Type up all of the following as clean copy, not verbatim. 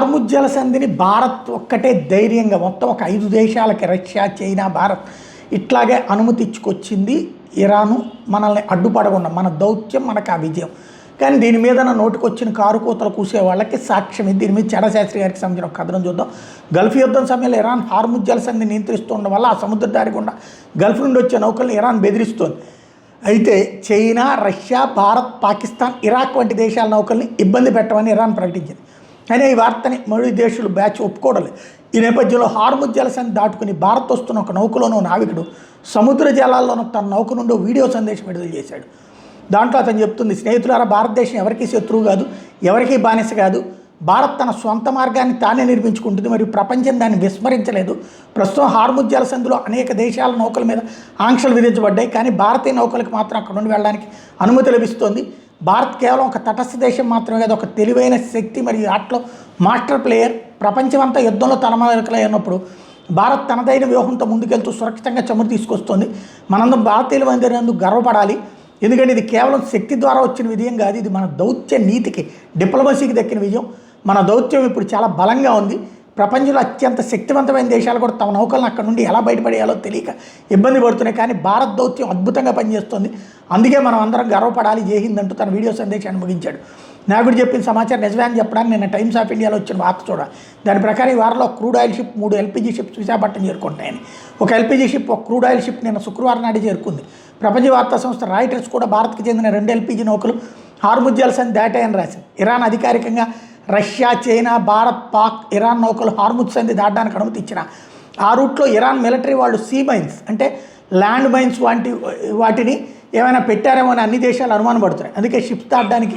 Hormuz జలసంధిని Bharat ఒక్కటే ధైర్యంగా మొత్తం ఒక 5 దేశాలకి రష్యా, చైనా, భారత్ ఇట్లాగే అనుమతి ఇచ్చుకొచ్చింది. ఇరాను మనల్ని అడ్డుపడకుండా మన దౌత్యం మనకు ఆ విజయం. కానీ దీని మీద నోటికొచ్చిన కారు కూతలు కూసే వాళ్ళకి సాక్ష్యం ఇది. దీని మీద చెడశాస్త్రి గారికి సంబంధించిన ఒక కథనం చూద్దాం. గల్ఫ్ యుద్ధం సమయంలో ఇరాన్ హార్ముజ్ జలసంధిని నియంత్రిస్తుండడం వల్ల ఆ సముద్ర దారి గుండా గల్ఫ్ నుండి వచ్చే నౌకల్ని ఇరాన్ బెదిరిస్తోంది. అయితే China, Russia, Bharat, Pakistan, Iraq వంటి దేశాల నౌకల్ని ఇబ్బంది పెట్టమని ఇరాన్ ప్రకటించింది. కానీ ఈ వార్తని మరో దేశాలు బ్యాచ్ ఒప్పుకోవడలేదు. ఈ నేపథ్యంలో హార్ముజ్ జలసంధి దాటుకుని భారత్ వస్తున్న ఒక నౌకలోనూ నావికుడు సముద్ర జలాల్లోనూ తన నౌక నుండి వీడియో సందేశం విడుదల చేశాడు. దాంట్లో అతను చెప్తుంది, స్నేహితులారా, భారతదేశం ఎవరికీ శత్రువు కాదు, ఎవరికీ బానిస కాదు. భారత్ తన సొంత మార్గాన్ని తానే నిర్మించుకుంటుంది మరియు ప్రపంచం దాన్ని విస్మరించలేదు. ప్రస్తుతం హార్ముజ్ జలసంధిలో అనేక దేశాల నౌకల మీద ఆంక్షలు విధించబడ్డాయి. కానీ భారతీయ నౌకలకు మాత్రం అక్కడ నుండి వెళ్ళడానికి అనుమతి లభిస్తోంది. భారత్ కేవలం ఒక తటస్థ దేశం మాత్రమే కాదు, ఒక తెలివైన శక్తి మరియు ఆటలో మాస్టర్ ప్లేయర్. ప్రపంచమంతా యుద్ధంలో తలమాలకలై ఉన్నప్పుడు భారత్ తనదైన వ్యూహంతో ముందుకెళ్తూ సురక్షితంగా చమురు తీసుకొస్తోంది. మనందరం భారతీయులు అందరినందుకు గర్వపడాలి. ఎందుకంటే ఇది కేవలం శక్తి ద్వారా వచ్చిన విజయం కాదు, ఇది మన దౌత్య నీతికి, డిప్లొమసీకి దక్కిన విజయం. మన దౌత్యం ఇప్పుడు చాలా బలంగా ఉంది. ప్రపంచంలో అత్యంత శక్తివంతమైన దేశాలు కూడా తమ నౌకలను అక్కడ నుండి ఎలా బయటపడేయాలో తెలియక ఇబ్బంది పడుతున్నాయి. కానీ భారత్ దౌత్యం అద్భుతంగా పనిచేస్తుంది. అందుకే మనం అందరం గర్వపడాలి. జై హింద్ అంటూ తన వీడియో సందేశాన్ని ముగించాడు. నాగుడు చెప్పిన సమాచారం నిజమే అని చెప్పడానికి నిన్న టైమ్స్ ఆఫ్ ఇండియాలో వచ్చిన వార్త చూడాలి. దాని ప్రకారం ఈ వారంలో crude oil ship 3 LPG ships Visakhapatnam చేరుకుంటాయని. ఒక ఎల్పీజీ షిప్, ఒక క్రూడ్ ఆయిల్ షిప్ నిన్న శుక్రవారం నాడు చేరుకుంది. ప్రపంచ వార్తా సంస్థ రాయిటర్స్ కూడా భారత్కి చెందిన 2 ఎల్పీజీ నౌకలు హార్ముజ్ జలసంధి దాటాయని రాసింది. ఇరాన్ అధికారికంగా Russia, China, Bharat, Pak, Iran నౌకలు హార్ముజ్ సంధి దాటడానికి అనుమతి ఇచ్చిన ఆ రూట్లో ఇరాన్ మిలిటరీ వాళ్ళు సీ మైన్స్ అంటే ల్యాండ్ మైన్స్ వాటిని ఏమైనా పెట్టారేమో అని అన్ని దేశాలు అనుమానం పడుతున్నాయి. అందుకే షిప్స్ దాటడానికి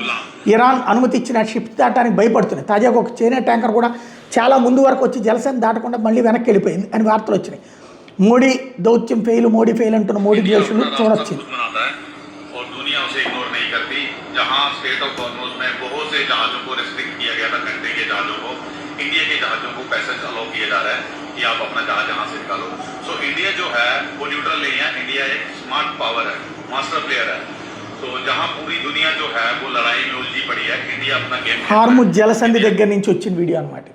ఇరాన్ అనుమతి ఇచ్చిన షిప్స్ దాటడానికి భయపడుతున్నాయి. తాజాగా ఒక చైనా ట్యాంకర్ కూడా చాలా ముందు వరకు వచ్చి జలసంధి దాటకుండా మళ్ళీ వెనక్కి వెళ్ళిపోయింది అని వార్తలు వచ్చినాయి. మోడీ దౌత్యం ఫెయిల్, మోడీ ఫెయిల్ అంటున్న మోడీ దేశాలు చూడొచ్చింది. जहां स्टेट ऑफ हॉर्मुज में बहुत से जहाजों को रिस्ट्रिक्ट किया गया था, कंट्री के जहाजों को, इंडिया के जहाजों को पैसेज अलाउ किया जा रहा है कि आप अपना जहाज यहां से निकालो. सो इंडिया जो है वो न्यूट्रल नहीं है. इंडिया एक स्मार्ट पावर है, मास्टर प्लेयर है. तो जहां पूरी दुनिया जो है वो लड़ाई में उलझी पड़ी है, इंडिया अपना गेम హార్ముజ్ జలసంధి దగ్గర నుంచి వచ్చిన వీడియో అన్నమాట.